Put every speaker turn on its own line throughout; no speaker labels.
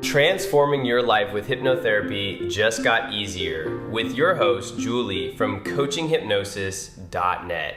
Transforming your life with hypnotherapy just got easier with your host, Julie from CoachingHypnosis.net.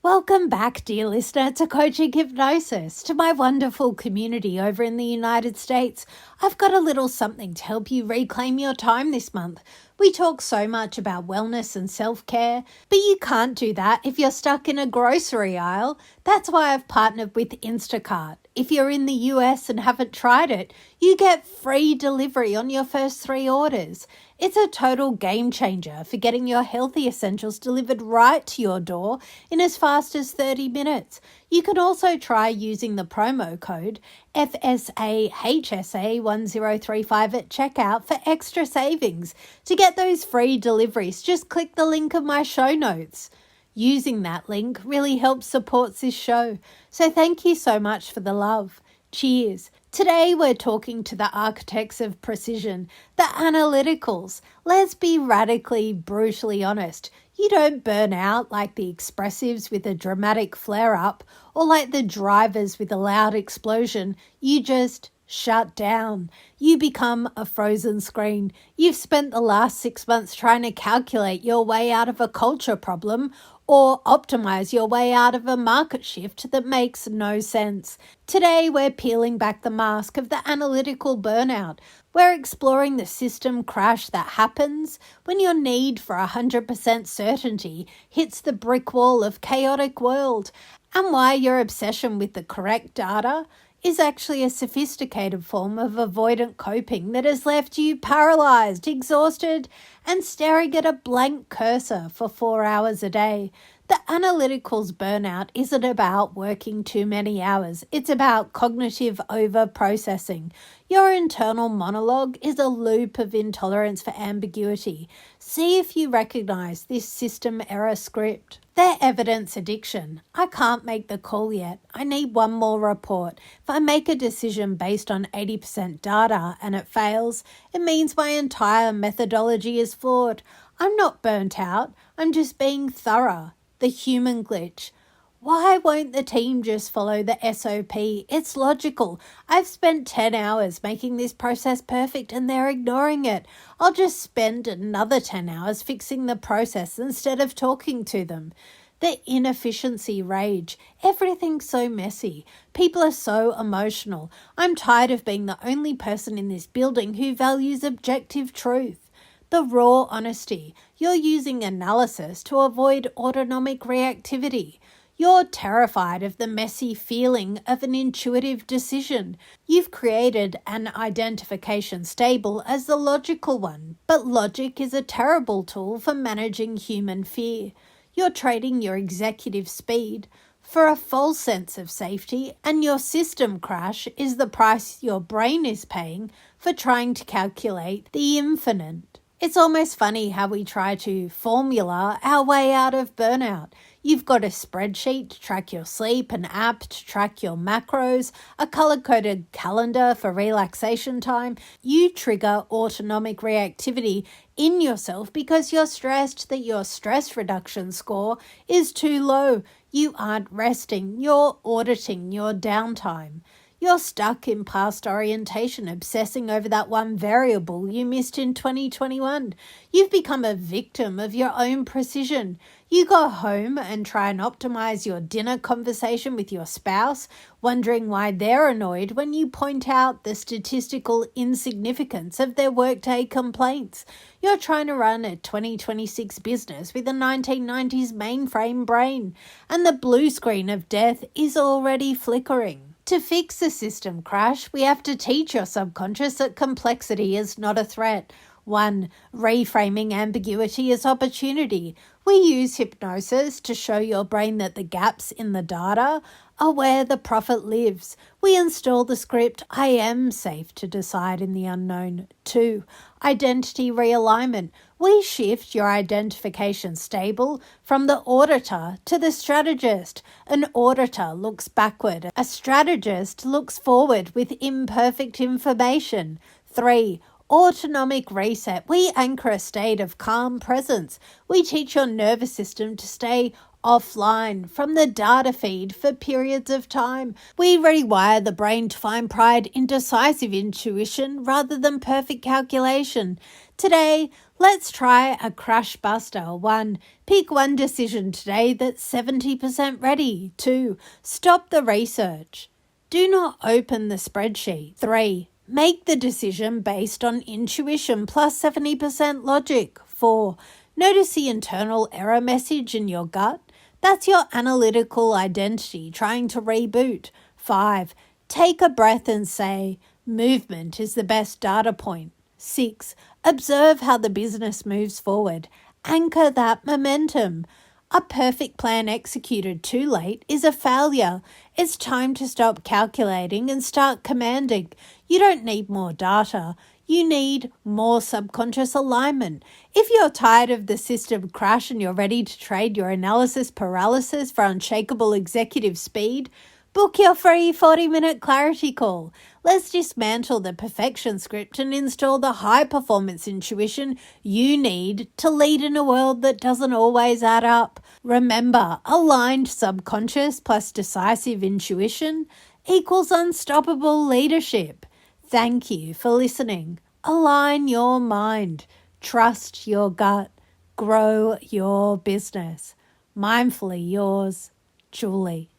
Welcome back, dear listener, to Coaching Hypnosis, to my wonderful community over in the United States. I've got a little something to help you reclaim your time this month. We talk so much about wellness and self-care, but you can't do that if you're stuck in a grocery aisle. That's why I've partnered with Instacart. If you're in the US and haven't tried it, you get free delivery on your first 3 orders. It's a total game changer for getting your healthy essentials delivered right to your door in as fast as 30 minutes. You can also try using the promo code FSAHSA1035 at checkout for extra savings. To get those free deliveries, just click the link in my show notes. Using that link really helps support this show. So thank you so much for the love. Cheers. Today we're talking to the architects of precision, the analyticals. Let's be radically, brutally honest. You don't burn out like the expressives with a dramatic flare-up or like the drivers with a loud explosion. You just shut down. You become a frozen screen. You've spent the last 6 months trying to calculate your way out of a culture problem or optimize your way out of a market shift that makes no sense. Today, we're peeling back the mask of the analytical burnout. We're exploring the system crash that happens when your need for 100% certainty hits the brick wall of chaotic world, and why your obsession with the correct data is actually a sophisticated form of avoidant coping that has left you paralyzed, exhausted, and staring at a blank cursor for 4 hours a day. The analytical's burnout isn't about working too many hours. It's about cognitive over-processing. Your internal monologue is a loop of intolerance for ambiguity. See if you recognize this system error script. Their evidence addiction. I can't make the call yet. I need one more report. If I make a decision based on 80% data and it fails, it means my entire methodology is flawed. I'm not burnt out. I'm just being thorough. The human glitch. Why won't the team just follow the SOP? It's logical. I've spent 10 hours making this process perfect and they're ignoring it. I'll just spend another 10 hours fixing the process instead of talking to them. The inefficiency rage. Everything's so messy. People are so emotional. I'm tired of being the only person in this building who values objective truth. The raw honesty. You're using analysis to avoid autonomic reactivity. You're terrified of the messy feeling of an intuitive decision. You've created an identification stable as the logical one, but logic is a terrible tool for managing human fear. You're trading your executive speed for a false sense of safety, and your system crash is the price your brain is paying for trying to calculate the infinite. It's almost funny how we try to formula our way out of burnout. You've got a spreadsheet to track your sleep, an app to track your macros, a color-coded calendar for relaxation time. You trigger autonomic reactivity in yourself because you're stressed that your stress reduction score is too low. You aren't resting. You're auditing your downtime. You're stuck in past orientation, obsessing over that one variable you missed in 2021. You've become a victim of your own precision. You go home and try and optimize your dinner conversation with your spouse, wondering why they're annoyed when you point out the statistical insignificance of their workday complaints. You're trying to run a 2026 business with a 1990s mainframe brain, and the blue screen of death is already flickering. To fix the system crash, we have to teach your subconscious that complexity is not a threat. 1. Reframing ambiguity as opportunity. We use hypnosis to show your brain that the gaps in the data are where the profit lives. We install the script, I am safe to decide in the unknown. 2. Identity realignment. We shift your identification stable from the auditor to the strategist. An auditor looks backward. A strategist looks forward with imperfect information. 3. Autonomic reset. We anchor a state of calm presence. We teach your nervous system to stay offline from the data feed for periods of time. We rewire the brain to find pride in decisive intuition rather than perfect calculation. Today, let's try a crush buster. 1. Pick one decision today that's 70% ready. 2. Stop the research. Do not open the spreadsheet. 3. Make the decision based on intuition plus 70% logic. 4. Notice the internal error message in your gut. That's your analytical identity trying to reboot. 5. Take a breath and say, movement is the best data point. 6. Observe how the business moves forward. Anchor that momentum. A perfect plan executed too late is a failure. It's time to stop calculating and start commanding. You don't need more data. You need more subconscious alignment. If you're tired of the system crash and you're ready to trade your analysis paralysis for unshakable executive speed, book your free 40-minute clarity call. Let's dismantle the perfection script and install the high-performance intuition you need to lead in a world that doesn't always add up. Remember, aligned subconscious plus decisive intuition equals unstoppable leadership. Thank you for listening. Align your mind. Trust your gut. Grow your business. Mindfully yours, Julie.